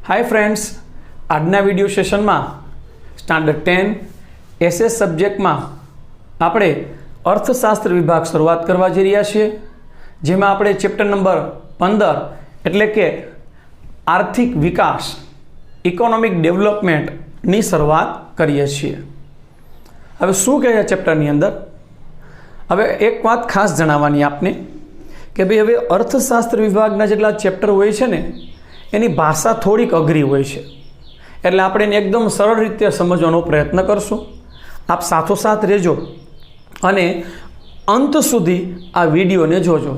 Hi friends, आजना video session में standard 10 SS subject में आपणे अर्थशास्त्र विभाग शुरुआत करवा जई रह्या छीए, जेमां आपणे चेप्टर नंबर 15 एटले के आर्थिक विकास इकोनॉमिक डेवलपमेंट नी शुरुआत करीए छीए। हवे शुं कहे चेप्टरनी अंदर हवे एक बात खास जणाववानी आपने कि भाई हवे अर्थशास्त्र विभागना जेटला चेप्टर होय छे ने एनी भाषा थोड़ीक अघरी होय छे, एटले आपणे एने एकदम सरल रीते समजવાનો प्रयत्न करशुं। आप साथोसाथ रहेजो अने अंत सुधी आ विडियोने जोजो,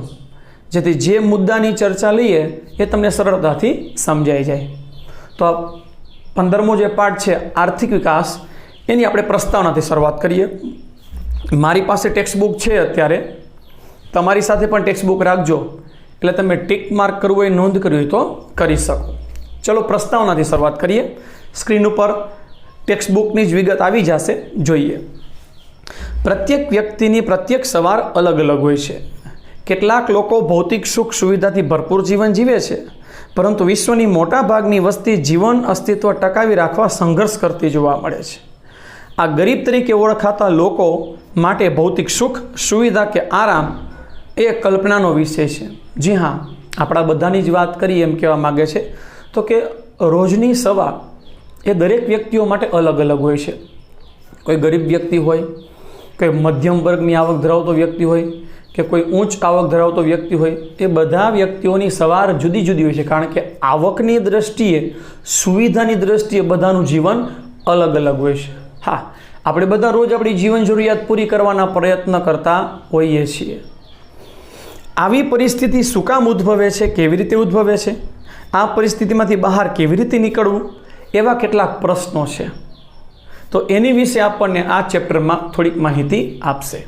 जेथी जे मुद्दानी चर्चा लईए ए तमने सरळताथी समजाई जाय। तो आ 15मो जे पार्ट छे आर्थिक विकास एनी आपणे प्रस्तावनाथी शरूआत करीए। मारी पासे टेक्स्ट बुक छे, अत्यारे तमारी साथे पण टेक्स्ट बुक राखजो, એટલે તમે ટિક માર્ક કરવું હોય, નોંધ કરવી હોય તો કરી શકો। ચલો પ્રસ્તાવનાથી શરૂઆત કરીએ। સ્ક્રીન ઉપર ટેક્સ્ટ બુકની જ વિગત આવી જશે, જોઈએ। પ્રત્યેક વ્યક્તિની પ્રત્યેક સવાર અલગ અલગ હોય છે। કેટલાક લોકો ભૌતિક સુખ સુવિધાથી ભરપૂર જીવન જીવે છે, પરંતુ વિશ્વની મોટા ભાગની વસ્તી જીવન અસ્તિત્વ ટકાવી રાખવા સંઘર્ષ કરતી જોવા મળે છે। આ ગરીબ તરીકે ઓળખાતા લોકો માટે ભૌતિક સુખ સુવિધા કે આરામ એ કલ્પનાનો વિષય છે। जी हाँ, આપણા બધાની જ વાત કરીએ એમ કહેવા માગે છે તો કે રોજની સવાર એ દરેક વ્યક્તિઓ માટે અલગ અલગ હોય છે। કોઈ ગરીબ વ્યક્તિ હોય, કોઈ મધ્યમ વર્ગની આવક ધરાવતો વ્યક્તિ હોય કે કોઈ ઉચ્ચ આવક ધરાવતો વ્યક્તિ હોય, એ બધા વ્યક્તિઓની સવાર જુદી જુદી હોય છે, કારણ કે આવકની દ્રષ્ટિએ, સુવિધાની દ્રષ્ટિએ બધાનું જીવન અલગ અલગ હોય છે। હા, આપણે બધા રોજ આપણી જીવન જરૂરિયાત પૂરી કરવાના પ્રયત્ન કરતા હોઈએ છીએ। આવી પરિસ્થિતિ શું કામ ઉદ્ભવે છે, કેવી રીતે ઉદ્ભવે છે, આ પરિસ્થિતિમાંથી બહાર કેવી રીતે નીકળવું, એવા કેટલાક પ્રશ્નો છે। તો એની વિશે આપણને આ ચેપ્ટરમાં થોડીક માહિતી આપશે।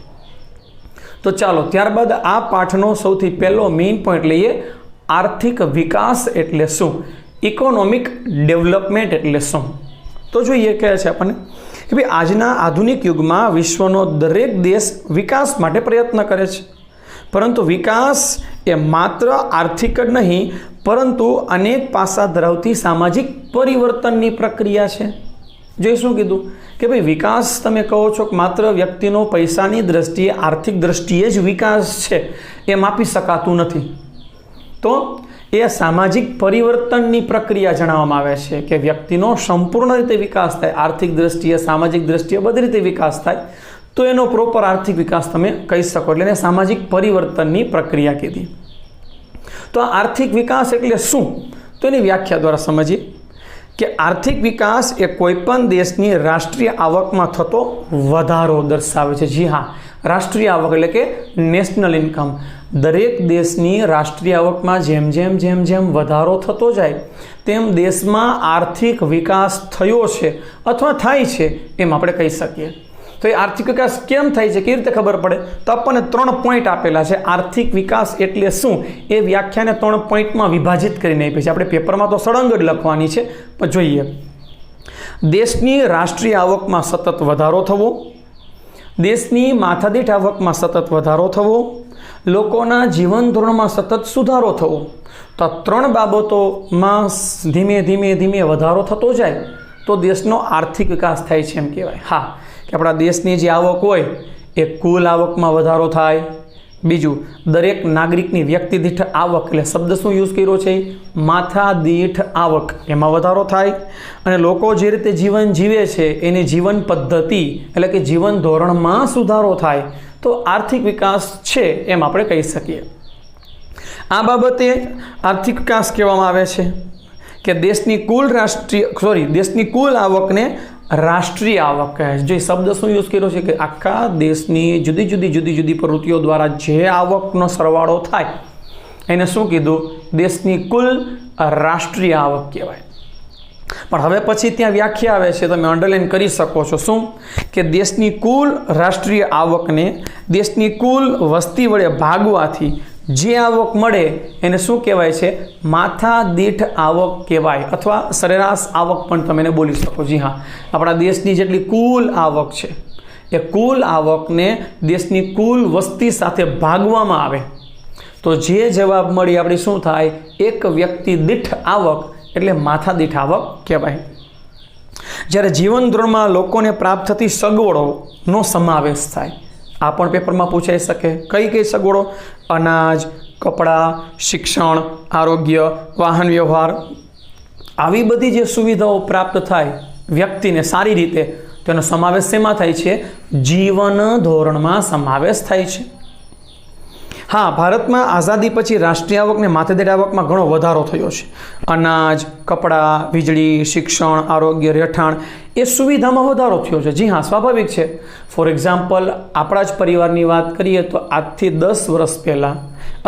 તો ચાલો ત્યારબાદ આ પાઠનો સૌથી પહેલો મેઇન પોઈન્ટ લઈએ। આર્થિક વિકાસ એટલે શું, ઇકોનોમિક ડેવલપમેન્ટ એટલે શું। તો જોઈએ કહે છે આપણને કે ભાઈ આજના આધુનિક યુગમાં વિશ્વનો દરેક દેશ વિકાસ માટે પ્રયત્ન કરે છે, પરંતુ વિકાસ એ માત્ર આર્થિક જ નહીં, પરંતુ અનેક પાસા ધરાવતી સામાજિક પરિવર્તનની પ્રક્રિયા છે। જોઈ શું કીધું કે ભાઈ વિકાસ તમે કહો છો કે માત્ર વ્યક્તિનો પૈસાની દ્રષ્ટિએ, આર્થિક દ્રષ્ટિએ જ વિકાસ છે, એ માપી શકાતું નથી। તો એ સામાજિક પરિવર્તનની પ્રક્રિયા જણાવવામાં આવે છે કે વ્યક્તિનો સંપૂર્ણ રીતે વિકાસ થાય, આર્થિક દ્રષ્ટિએ, સામાજિક દ્રષ્ટિએ બધી રીતે વિકાસ થાય, તો એનો પ્રોપર આર્થિક વિકાસ તમે કહી શકો। એટલે એને સામાજિક પરિવર્તનની પ્રક્રિયા કીધી। તો આ આર્થિક વિકાસ એટલે શું, તો એની વ્યાખ્યા દ્વારા સમજીએ કે આર્થિક વિકાસ એ કોઈપણ દેશની રાષ્ટ્રીય આવકમાં થતો વધારો દર્શાવે છે। જી હા, રાષ્ટ્રીય આવક એટલે કે નેશનલ ઇન્કમ। દરેક દેશની રાષ્ટ્રીય આવકમાં જેમ જેમ જેમ જેમ વધારો થતો જાય તેમ દેશમાં આર્થિક વિકાસ થયો છે અથવા થાય છે એમ આપણે કહી શકીએ। તો એ આર્થિક વિકાસ કેમ થાય છે, કેવી રીતે ખબર પડે, તો આપણને 3 પોઈન્ટ આપેલા છે। આર્થિક વિકાસ એટલે શું એ વ્યાખ્યાને 3 પોઈન્ટમાં વિભાજિત કરીને આપી છે। આપણે પેપરમાં તો સળંગ જ લખવાની છે, પણ જોઈએ। દેશની રાષ્ટ્રીય આવકમાં સતત વધારો થવો, દેશની માથાદીઠ આવકમાં સતત વધારો થવો, લોકોના જીવન ધોરણમાં સતત સુધારો થવો। તો આ 3 બાબતોમાં ધીમે ધીમે ધીમે વધારો થતો જાય તો દેશનો આર્થિક વિકાસ થાય છે એમ કહેવાય। હા, કે આપણા દેશની જે આવક હોય એ કુલ આવકમાં વધારો થાય। બીજું, દરેક નાગરિકની વ્યક્તિ દીઠ આવક, એટલે શબ્દ શું યુઝ કર્યો છે, માથા દીઠ આવક, એમાં વધારો થાય। અને લોકો જે રીતે જીવન જીવે છે એની જીવન પદ્ધતિ એટલે કે જીવન ધોરણમાં સુધારો થાય, તો આર્થિક વિકાસ છે એમ આપણે કહી શકીએ। આ બાબતે આર્થિક વિકાસ કહેવામાં આવે છે કે દેશની કુલ આવકને રાષ્ટ્રીય આવક કહે છે। જે શબ્દ શું યુઝ કર્યો છે કે આખા દેશની જુદી જુદી પ્રવૃત્તિઓ દ્વારા જે આવકનો સરવાળો થાય એને શું કીધું, દેશની કુલ રાષ્ટ્રીય આવક કહેવાય। પણ હવે પછી ત્યાં વ્યાખ્યા આવે છે, તમે અંડરલાઈન કરી શકો છો, શું કે દેશની કુલ રાષ્ટ્રીય આવકને દેશની કુલ વસ્તી વડે ભાગવાથી જે આવક મળે એને શું કહેવાય છે, માથા દીઠ આવક કહેવાય, અથવા સરેરાશ આવક પણ તમે એને બોલી શકો। જી હા, આપણા દેશની જેટલી કુલ આવક છે એ કુલ આવકને દેશની કુલ વસ્તી સાથે ભાગવામાં આવે તો જે જવાબ મળી આપણી શું થાય, એક વ્યક્તિ દીઠ આવક એટલે માથાદીઠ આવક કહેવાય. જ્યારે જીવન ધોરણમાં લોકોને પ્રાપ્ત થતી સગવડોનો સમાવેશ થાય. આ પણ પેપરમાં પૂછાઈ શકે. કઈ કઈ સગવડો? અનાજ, કપડાં, શિક્ષણ, આરોગ્ય, વાહન વ્યવહાર, આવી બધી જે સુવિધાઓ પ્રાપ્ત થાય વ્યક્તિને સારી રીતે, તેનો સમાવેશ શેમાં થાય છે? જીવન ધોરણમાં સમાવેશ થાય છે. હા, ભારતમાં આઝાદી પછી રાષ્ટ્રીય આવક ને માથાદીઠ આવકમાં ઘણો વધારો થયો છે. અનાજ, કપડાં, વીજળી, શિક્ષણ, આરોગ્ય, રહેઠાણ એ સુવિધામાં વધારો થયો છે. જી હા, સ્વાભાવિક છે. ફોર એક્ઝામ્પલ, આપણા જ પરિવારની વાત કરીએ તો આજથી 10 વર્ષ પહેલાં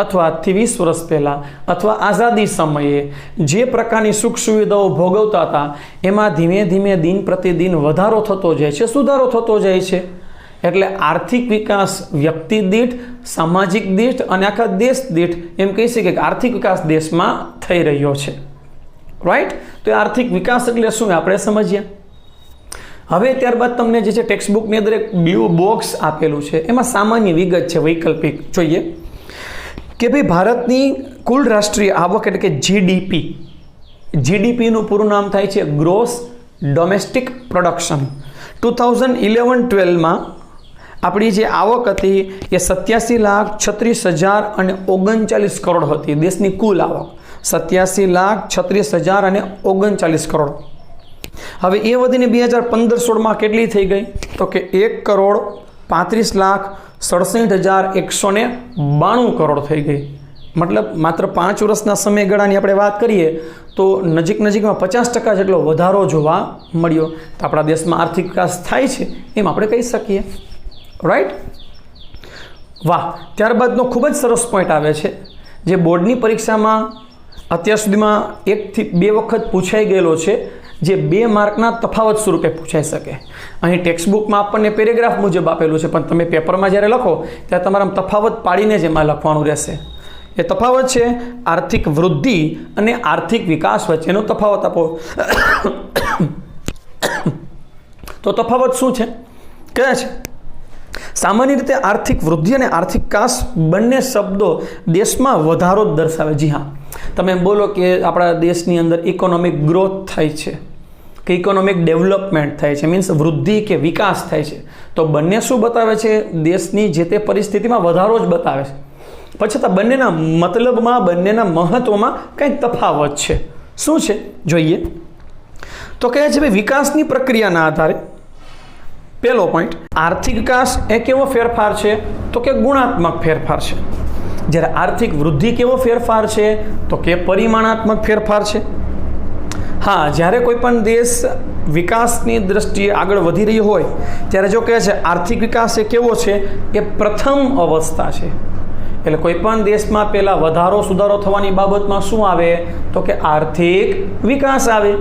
અથવા આજથી 20 વર્ષ પહેલાં અથવા આઝાદી સમયે જે પ્રકારની સુખ સુવિધાઓ ભોગવતા હતા એમાં ધીમે ધીમે દિન પ્રતિદિન વધારો થતો જાય છે, સુધારો થતો જાય છે. એટલે આર્થિક વિકાસ વ્યક્તિ દીઠ, સામાજિક દીઠ અને આખા દેશ દીઠ એમ કહી શકીએ કે આર્થિક વિકાસ દેશમાં થઈ રહ્યો છે. રાઈટ? તો એ આર્થિક વિકાસ એટલે શું આપણે સમજીએ. હવે ત્યારબાદ તમને જે છે ટેક્સ્ટબુકની અંદર એક બ્લુ બોક્સ આપેલું છે, એમાં સામાન્ય વિગત છે, વૈકલ્પિક જોઈએ કે ભાઈ ભારતની કુલ રાષ્ટ્રીય આવક એટલે કે જીડીપી. જીડીપીનું પૂરું નામ થાય છે ગ્રોસ ડોમેસ્ટિક પ્રોડક્શન. 2011-12માં આપણી જે આવક હતી એ 87,36,039 કરોડ હતી. દેશની કુલ આવક 87,36,039 કરોડ. હવે એ વધીને 2015-16માં કેટલી થઈ ગઈ? તો કે 1,35,67,192 કરોડ થઈ ગઈ. મતલબ માત્ર 5 વર્ષના સમયગાળાની આપણે વાત કરીએ તો નજીકમાં 50% જેટલો વધારો જોવા મળ્યો. તો આપણા દેશમાં આર્થિક વિકાસ થાય છે એમ આપણે કહી શકીએ. રાઈટ? વાહ! ત્યારબાદનો ખૂબ જ સરસ પોઈન્ટ આવે છે જે બોર્ડની પરીક્ષામાં અત્યાર સુધીમાં 1 થી 2 વખત પૂછાઈ ગયેલો છે, જે 2 માર્કના તફાવત સ્વરૂપે પૂછાઈ શકે. અહીં ટેક્સ્ટબુકમાં આપણને પેરેગ્રાફ મુજબ આપેલું છે, પણ તમે પેપરમાં જ્યારે લખો ત્યારે તમારે તફાવત પાડીને જ એમાં લખવાનું રહેશે. એ તફાવત છે આર્થિક વૃદ્ધિ અને આર્થિક વિકાસ વચ્ચેનો તફાવત આપો. તો તફાવત શું છે? કયા છે? સામાન્ય રીતે આર્થિક વૃદ્ધિ અને આર્થિક વિકાસ બંને શબ્દો દેશમાં વધારો જ દર્શાવે. જી હા, તમે બોલો કે આપણા દેશની અંદર ઇકોનોમિક ગ્રોથ થાય છે કે ઇકોનોમિક ડેવલપમેન્ટ થાય છે, મીન્સ વૃદ્ધિ કે વિકાસ થાય છે, તો બંને શું બતાવે છે? દેશની જે તે પરિસ્થિતિમાં વધારો જ બતાવે છે. પછી તો બંનેના મતલબમાં, બંનેના મહત્વમાં કંઈક તફાવત છે. શું છે જોઈએ તો કહે છે ભાઈ વિકાસની પ્રક્રિયાના આધારે. પહેલો પોઈન્ટ, આર્થિક વિકાસ એ કેવો ફેરફાર છે? તો કે ગુણાત્મક ફેરફાર છે. જ્યારે આર્થિક વૃદ્ધિ કેવો ફેરફાર છે? તો કે પરિમાણાત્મક ફેરફાર છે. હા, જ્યારે કોઈ પણ દેશ વિકાસની દ્રષ્ટિએ આગળ વધી રહ્યો હોય ત્યારે જો કહે છે આર્થિક વિકાસ એ કેવો છે? એ પ્રથમ અવસ્થા છે. એટલે કોઈ પણ દેશમાં પહેલાં વધારો સુધારો થવાની બાબતમાં શું આવે? તો કે આર્થિક વિકાસ આવે.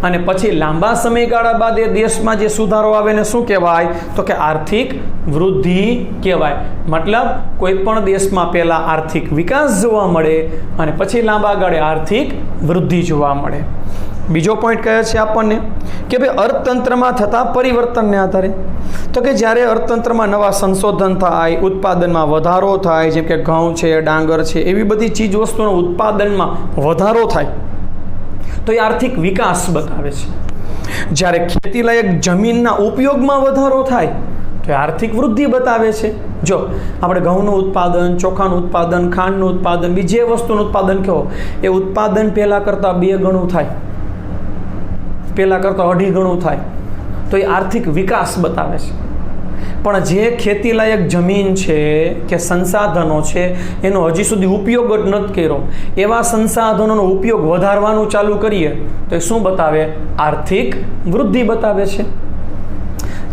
અને પછી લાંબા સમયગાળા બાદ એ દેશમાં જે સુધારો આવે ને શું કહેવાય? તો કે આર્થિક વૃદ્ધિ કહેવાય. મતલબ કોઈ પણ દેશમાં પહેલાં આર્થિક વિકાસ જોવા મળે અને પછી લાંબા ગાળે આર્થિક વૃદ્ધિ જોવા મળે. બીજો પોઈન્ટ કહે છે આપણને કે ભાઈ અર્થતંત્રમાં થતા પરિવર્તનને આધારે. તો કે જ્યારે અર્થતંત્રમાં નવા સંશોધન થાય, ઉત્પાદનમાં વધારો થાય, જેમ કે ઘઉં છે, ડાંગર છે, એવી બધી ચીજ વસ્તુનો ઉત્પાદનમાં વધારો થાય તો એ આર્થિક વિકાસ બતાવે છે. જ્યારે ખેતીલાયક જમીનના ઉપયોગમાં વધારો થાય તો એ આર્થિક વૃદ્ધિ બતાવે છે. જો આપણે ઘઉંનું ઉત્પાદન, ચોખાનું ઉત્પાદન, ખાંડનું ઉત્પાદન, બીજી વસ્તુનું ઉત્પાદન કહો, એ ઉત્પાદન પહેલાં કરતાં 2 ગણું થાય, પહેલાં કરતાં 2.5 ગણું થાય તો એ આર્થિક વિકાસ બતાવે છે. પણ જે ખેતીલાયક જમીન છે કે સંસાધનો છે એનો હજી સુધી ઉપયોગ જ નથી કર્યો, એવા સંસાધનોનો ઉપયોગ વધારવાનું ચાલુ કરીએ તો એ શું બતાવે? આર્થિક વૃદ્ધિ બતાવે છે.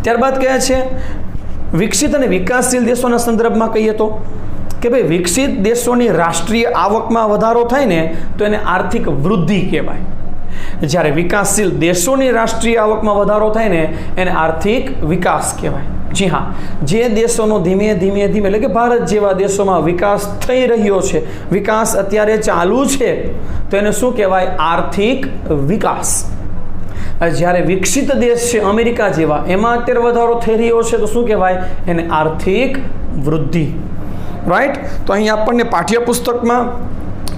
ત્યારબાદ કહે છે વિકસિત અને વિકાસશીલ દેશોના સંદર્ભમાં કહીએ તો કે ભાઈ વિકસિત દેશોની રાષ્ટ્રીય આવકમાં વધારો થાય ને તો એને આર્થિક વૃદ્ધિ કહેવાય. જ્યારે વિકાસશીલ દેશોની રાષ્ટ્રીય આવકમાં વધારો થાય ને એને આર્થિક વિકાસ કહેવાય. જી હા, જે દેશોનો ધીમે ધીમે એટલે કે ભારત જેવા દેશોમાં વિકાસ થઈ રહ્યો છે, વિકાસ અત્યારે ચાલુ છે, તો એને શું કહેવાય? આર્થિક વિકાસ. જ્યારે વિકસિત દેશ છે અમેરિકા જેવા, એમાં અત્યારે વધારો થઈ રહ્યો છે તો શું કહેવાય? એને આર્થિક વૃદ્ધિ. રાઈટ? તો અહીં આપણને પાઠ્યપુસ્તકમાં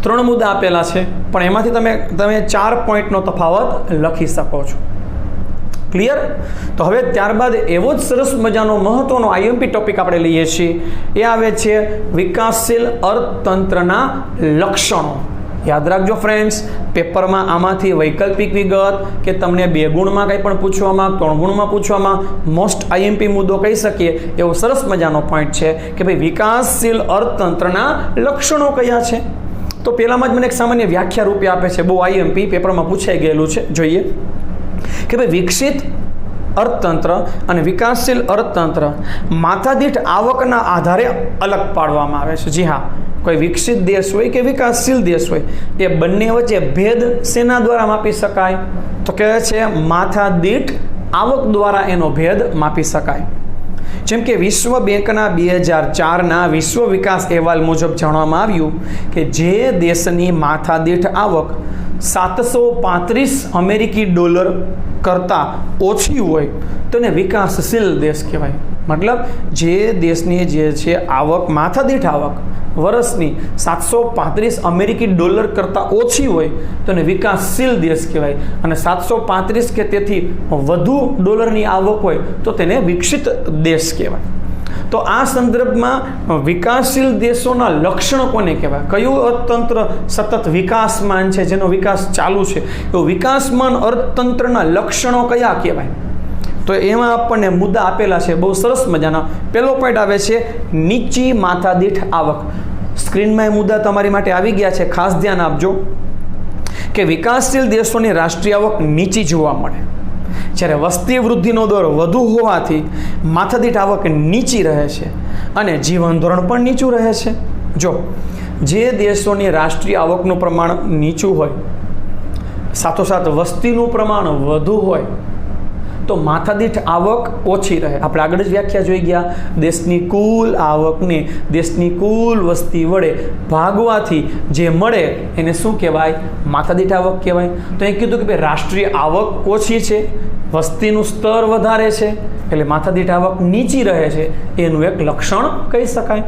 3 મુદ્દા આપેલા છે, પણ એમાંથી તમે 4 પોઈન્ટનો તફાવત લખી શકો છો. ક્લિયર? તો હવે ત્યારબાદ એવો જ સરસ મજાનો મહત્વનો આઈએમપી ટોપિક આપણે લઈએ છીએ. એ આવે છે વિકાસશીલ અર્થતંત્રના લક્ષણો. યાદ રાખજો ફ્રેન્ડ્સ, પેપરમાં આમાંથી વૈકલ્પિક વિગત કે તમને 2 ગુણમાં કંઈ પણ પૂછવામાં, 3 ગુણમાં પૂછવામાં મોસ્ટ આઈએમપી મુદ્દો કહી શકીએ એવો સરસ મજાનો પોઈન્ટ છે કે ભાઈ વિકાસશીલ અર્થતંત્રના લક્ષણો કયા છે. તો પહેલામાં જ મને એક સામાન્ય વ્યાખ્યા રૂપે આપે છે, બહુ આઈએમપી પેપરમાં પૂછાઈ ગયેલું છે. જોઈએ કે ભાઈ વિકસિત અર્થતંત્ર અને વિકાસશીલ અર્થતંત્ર માથાદીઠ આવકના આધારે અલગ પાડવામાં આવે છે. જી હા, કોઈ વિકસિત દેશ હોય કે વિકાસશીલ દેશ હોય, એ બંને વચ્ચે ભેદ શેના દ્વારા માપી શકાય? તો કહે છે માથાદીઠ આવક દ્વારા એનો ભેદ માપી શકાય. જેમ કે વિશ્વ બેંકના 2004ના વિશ્વ વિકાસ અહેવાલ મુજબ જાણવામાં આવ્યું કે જે દેશની માથાદીઠ આવક 735 અમેરિકી ડોલર કરતાં ઓછી હોય તો એને વિકાસશીલ દેશ કહેવાય. મતલબ જે દેશની જે છે આવક, માથાદીઠ આવક વર્ષની 735 અમેરિકી ડોલર કરતાં ઓછી હોય તો એને વિકાસશીલ દેશ કહેવાય, અને 735 કે તેથી વધુ ડોલરની આવક હોય તો તેને વિકસિત દેશ કહેવાય. તો આ સંદર્ભમાં વિકાસશીલ દેશોના લક્ષણો કોને કહેવાય? કયું અર્થતંત્ર સતત વિકાસમાન છે, જેનો વિકાસ ચાલુ છે, એવું વિકાસમાન અર્થતંત્રના લક્ષણો કયા કહેવાય? તો એમાં આપણને મુદ્દા આપેલા છે બહુ સરસ મજાના. પહેલો પોઈન્ટ આવે છે નીચી માથાદીઠ આવક. સ્ક્રીનમાં એ મુદ્દા તમારી માટે આવી ગયા છે, ખાસ ધ્યાન આપજો કે વિકાસશીલ દેશોની રાષ્ટ્રીય આવક નીચી જોવા મળે, જ્યારે વસ્તી વૃદ્ધિનો દર વધુ હોવાથી માથાદીઠ આવક નીચી રહે છે અને જીવન ધોરણ પણ નીચું રહે છે. જો જે દેશોની રાષ્ટ્રીય આવકનું પ્રમાણ નીચું હોય, સાથોસાથ વસ્તીનું પ્રમાણ વધુ હોય તો માથાદીઠ આવક ઓછી રહે. આપણે આગળ જ વ્યાખ્યા જોઈ ગયા, દેશની કુલ આવકને દેશની કુલ વસ્તી વડે ભાગવાથી જે મળે એને શું કહેવાય? માથાદીઠ આવક કહેવાય. તો એ કીધું કે ભાઈ રાષ્ટ્રીય આવક ઓછી છે, વસ્તીનું સ્તર વધારે છે, એટલે માથાદીઠ આવક નીચી રહે છે, એનું એક લક્ષણ કહી શકાય.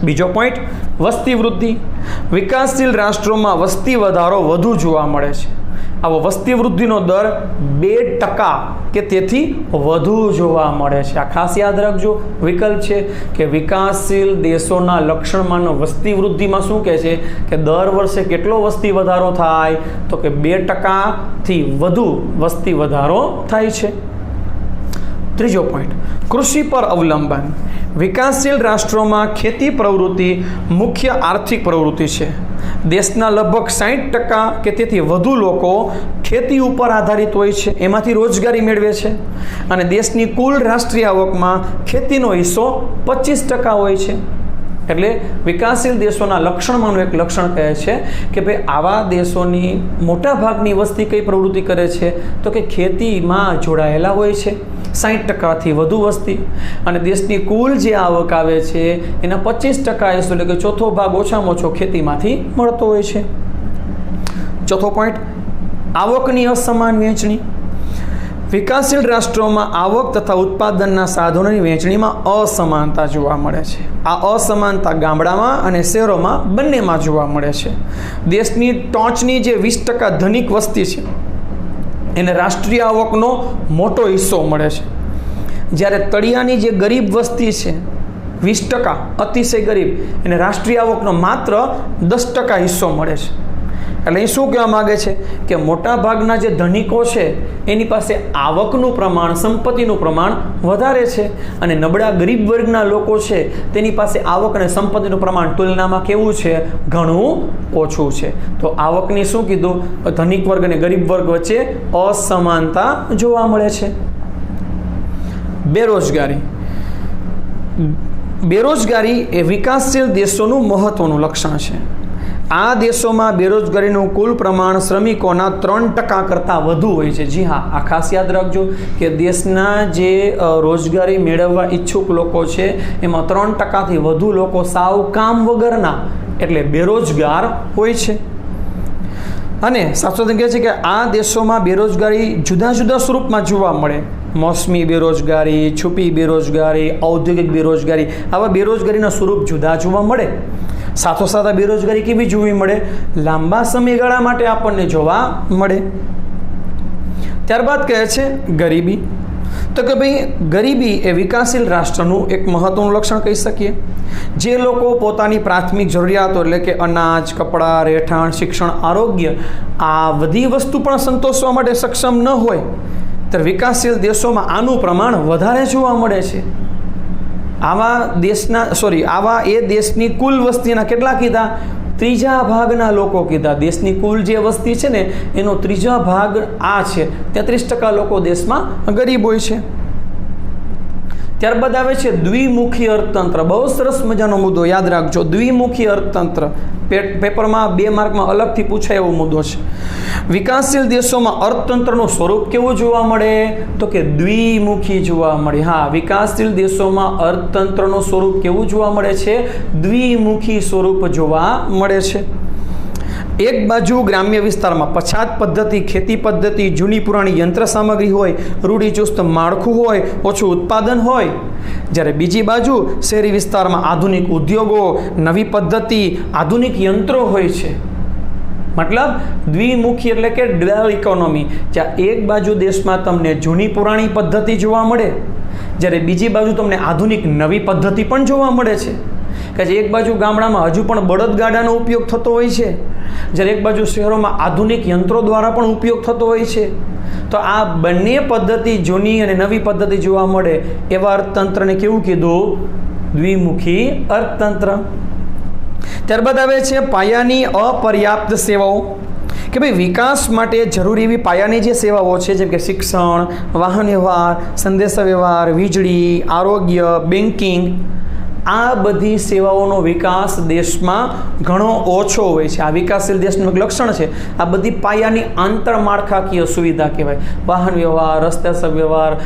બીજો પોઈન્ટ, વસ્તી વૃદ્ધિ. વિકાસશીલ રાષ્ટ્રોમાં વસ્તી વધારો વધુ જોવા મળે છે. આવો વસ્તી વૃદ્ધિનો દર 2% કે તેથી વધુ જોવા મળે છે. આ ખાસ યાદ રાખજો, વિકલ્પ છે કે વિકાસશીલ દેશોના લક્ષણમાં વસ્તી વૃદ્ધિમાં શું કહે છે કે દર વર્ષે કેટલો વસ્તી વધારો થાય? તો કે 2%થી વધુ વસ્તી વધારો થાય છે. ત્રીજો પોઈન્ટ, કૃષિ પર અવલંબન. વિકાસશીલ રાષ્ટ્રોમાં ખેતી પ્રવૃત્તિ મુખ્ય આર્થિક પ્રવૃત્તિ છે. દેશના લગભગ 60% કે તેથી વધુ લોકો ખેતી ઉપર આધારિત હોય છે, એમાંથી રોજગારી મેળવે છે, અને દેશની કુલ રાષ્ટ્રીય આવકમાં ખેતીનો હિસ્સો 25% હોય છે. એટલે વિકાસશીલ દેશોના લક્ષણમાંનું એક લક્ષણ કહે છે કે ભાઈ આવા દેશોની મોટા ભાગની વસ્તી કઈ પ્રવૃત્તિ કરે છે? તો કે ખેતીમાં જોડાયેલા હોય છે. 60%થી વધુ વસ્તી, અને દેશની કુલ જે આવક આવે છે એના 25% એટલે કે ચોથો ભાગ ઓછામાં ઓછો ખેતીમાંથી મળતો હોય છે. ચોથો પોઈન્ટ, આવકની અસમાન વહેંચણી. વિકાસશીલ રાષ્ટ્રોમાં આવક તથા ઉત્પાદનના સાધનોની વહેંચણીમાં અસમાનતા જોવા મળે છે. આ અસમાનતા ગામડામાં અને શહેરોમાં બંનેમાં જોવા મળે છે. દેશની ટોચની જે 20% ધનિક વસ્તી છે એને રાષ્ટ્રીય આવકનો મોટો હિસ્સો મળે છે, જ્યારે તળિયાની જે ગરીબ વસ્તી છે 20% અતિશય ગરીબ, એને રાષ્ટ્રીય આવકનો માત્ર 10% હિસ્સો મળે છે. એટલે એ શું કહેવા માગે છે કે મોટા ભાગના જે ધનિકો છે એની પાસે આવકનું પ્રમાણ, સંપત્તિનું પ્રમાણ વધારે છે, અને નબળા ગરીબ વર્ગના લોકો છે તેની પાસે આવક અને સંપત્તિનું પ્રમાણ તુલનામાં કેવું છે? ઘણું ઓછું છે. તો આવકની શું કીધું? ધનિક વર્ગ અને ગરીબ વર્ગ વચ્ચે અસમાનતા જોવા મળે છે. બેરોજગારી. બેરોજગારી એ વિકાસશીલ દેશોનું મહત્વનું લક્ષણ છે. આ દેશોમાં બેરોજગારીનું કુલ પ્રમાણ શ્રમિકોના 3% કરતાં વધુ હોય છે. જી હા, આ ખાસ યાદ રાખજો કે દેશના જે રોજગારી મેળવવા ઈચ્છુક લોકો છે એમાં 3%થી વધુ લોકો સાવ કામ વગરના એટલે બેરોજગાર હોય છે. અને સંશોધન કહે છે કે આ દેશોમાં બેરોજગારી જુદા જુદા સ્વરૂપમાં જોવા મળે. મોસમી બેરોજગારી, છુપી બેરોજગારી, ઔદ્યોગિક બેરોજગારી, આવા બેરોજગારીના સ્વરૂપ જુદા જોવા મળે. સાથોસાથ આ બેરોજગારી કેવી જોવી મળે? લાંબા સમયગાળા માટે આપણને જોવા મળે. ત્યારબાદ કહે છે ગરીબી. તો કે ભાઈ ગરીબી એ વિકાસશીલ રાષ્ટ્રનું એક મહત્વનું લક્ષણ કહી શકીએ. જે લોકો પોતાની પ્રાથમિક જરૂરિયાતો એટલે કે અનાજ, કપડાં, રહેઠાણ, શિક્ષણ, આરોગ્ય આ બધી વસ્તુ પણ સંતોષવા માટે સક્ષમ ન હોય ત્યારે વિકાસશીલ દેશોમાં આનું પ્રમાણ વધારે જોવા મળે છે. આવા એ દેશની કુલ વસ્તીના કેટલા કીધા? ત્રીજા ભાગના લોકો કીધા. દેશની કુલ જે વસ્તી છે ને એનો ત્રીજા ભાગ આ છે. 33% લોકો દેશમાં ગરીબ હોય છે. ત્યારબાદ આવે છે દ્વિમુખી અર્થતંત્ર. બહુ સરસ મજાનો મુદ્દો, યાદ રાખજો. દ્વિમુખી અર્થતંત્ર પેપરમાં 2 માર્કમાં અલગથી પૂછાય એવો મુદ્દો છે. વિકાસશીલ દેશોમાં અર્થતંત્રનું સ્વરૂપ કેવું જોવા મળે? તો કે દ્વિમુખી જોવા મળે. હા, વિકાસશીલ દેશોમાં અર્થતંત્રનું સ્વરૂપ કેવું જોવા મળે છે? દ્વિમુખી સ્વરૂપ જોવા મળે છે. એક બાજુ ગ્રામ્ય વિસ્તારમાં પછાત પદ્ધતિ, ખેતી પદ્ધતિ, જૂની પુરાણી યંત્ર સામગ્રી હોય, રૂઢિચુસ્ત માળખું હોય, ઓછું ઉત્પાદન હોય, જ્યારે બીજી બાજુ શહેરી વિસ્તારમાં આધુનિક ઉદ્યોગો, નવી પદ્ધતિ, આધુનિક યંત્રો હોય છે. મતલબ દ્વિમુખી એટલે કે ડ્યુઅલ ઇકોનોમી. જ્યાં એક બાજુ દેશમાં તમને જૂની પુરાણી પદ્ધતિ જોવા મળે, જ્યારે બીજી બાજુ તમને આધુનિક નવી પદ્ધતિ પણ જોવા મળે છે. કે જે એક બાજુ ગામડામાં હજુ પણ બળદગાડાનો ઉપયોગ થતો હોય છે, જ્યારે એક બાજુ શહેરોમાં આધુનિક યંત્રો દ્વારા પણ ઉપયોગ થતો હોય છે. તો આ બંને પદ્ધતિ, જૂની અને નવી પદ્ધતિ જોવા મળે એવા અર્થતંત્રને કેવું કીધું? દ્વિમુખી અર્થતંત્ર. ત્યારબાદ આવે છે પાયાની અપર્યાપ્ત સેવાઓ. કે ભાઈ વિકાસ માટે જરૂરી એવી પાયાની જે સેવાઓ છે, જેમ કે શિક્ષણ, વાહન વ્યવહાર, સંદેશા વ્યવહાર, વીજળી, આરોગ્ય, બેન્કિંગ, આ બધી સેવાઓનો વિકાસ દેશમાં ઘણો ઓછો હોય છે. આ વિકાસશીલ દેશનું એક લક્ષણ છે. આ બધી પાયાની આંતરમાળખાકીય સુવિધા કહેવાય. વાહન વ્યવહાર, રસ્તા વ્યવહાર,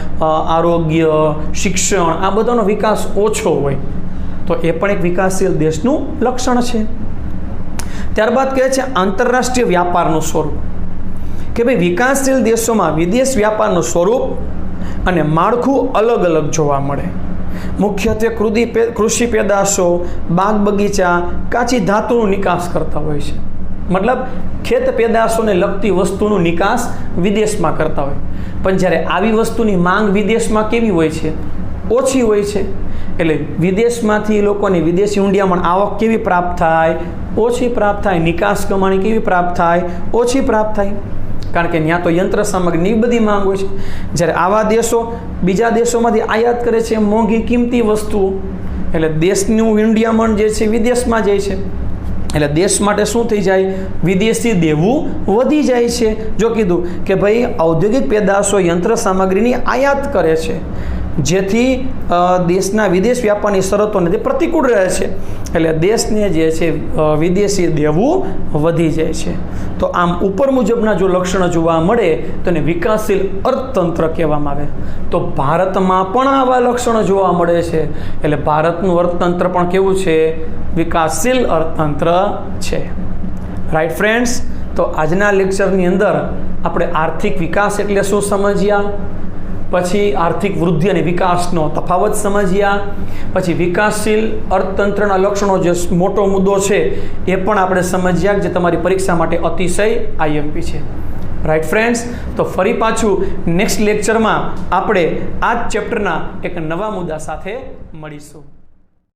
આરોગ્ય, શિક્ષણ, આ બધાનો વિકાસ ઓછો હોય તો એ પણ એક વિકાસશીલ દેશનું લક્ષણ છે. ત્યારબાદ કહે છે આંતરરાષ્ટ્રીય વ્યાપારનું સ્વરૂપ. કે ભાઈ વિકાસશીલ દેશોમાં વિદેશ વ્યાપારનું સ્વરૂપ અને માળખું અલગ અલગ જોવા મળે. મુખ્યત્વે કૃષિ પેદાશો, બાગ બગીચા, કાચી ધાતુનો નિકાસ કરતા હોય છે. મતલબ ખેત પેદાશોને લગતી વસ્તુનું નિકાસ વિદેશમાં કરતા હોય. પણ જ્યારે આવી વસ્તુની માંગ વિદેશમાં કેવી હોય છે? ઓછી હોય છે. એટલે વિદેશમાંથી લોકોની વિદેશી ઊંડિયામણ આવક કેવી પ્રાપ્ત થાય? ઓછી પ્રાપ્ત થાય. નિકાસ કમાણી કેવી પ્રાપ્ત થાય? ઓછી પ્રાપ્ત થાય. કારણ કે ત્યાં તો યંત્ર સામગ્રીની બધી માંગ હોય છે. જ્યારે આવા દેશો બીજા દેશોમાંથી આયાત કરે છે મોંઘી કિંમતી વસ્તુઓ, એટલે દેશનું ઊંડિયામણ જે છે વિદેશમાં જાય છે. એટલે દેશ માટે શું થઈ જાય? વિદેશી દેવું વધી જાય છે. જો કીધું કે ભાઈ ઔદ્યોગિક પેદાશો, યંત્ર સામગ્રીની આયાત કરે છે, જેથી દેશના વિદેશ વ્યાપારની શરતોને તે પ્રતિકૂળ રહે છે. એટલે દેશને જે છે વિદેશી દેવું વધી જાય છે. તો આમ ઉપર મુજબના જો લક્ષણો જોવા મળે તો એને વિકાસશીલ અર્થતંત્ર કહેવામાં આવે. તો ભારતમાં પણ આવા લક્ષણો જોવા મળે છે. એટલે ભારતનું અર્થતંત્ર પણ કેવું છે? વિકાસશીલ અર્થતંત્ર છે. રાઈટ ફ્રેન્ડ્સ, તો આજના લેક્ચરની અંદર આપણે આર્થિક વિકાસ એટલે શું સમજ્યા, પછી આર્થિક વૃદ્ધિ અને વિકાસનો તફાવત સમજ્યા, પછી વિકાસશીલ અર્થતંત્રના લક્ષણો જે મોટો મુદ્દો છે એ પણ આપણે સમજ્યા, જે તમારી પરીક્ષા માટે અતિશય આઈએમપી છે. રાઈટ ફ્રેન્ડ્સ, તો ફરી પાછું નેક્સ્ટ લેક્ચરમાં આપણે આ જ ચેપ્ટરના એક નવા મુદ્દા સાથે મળીશું.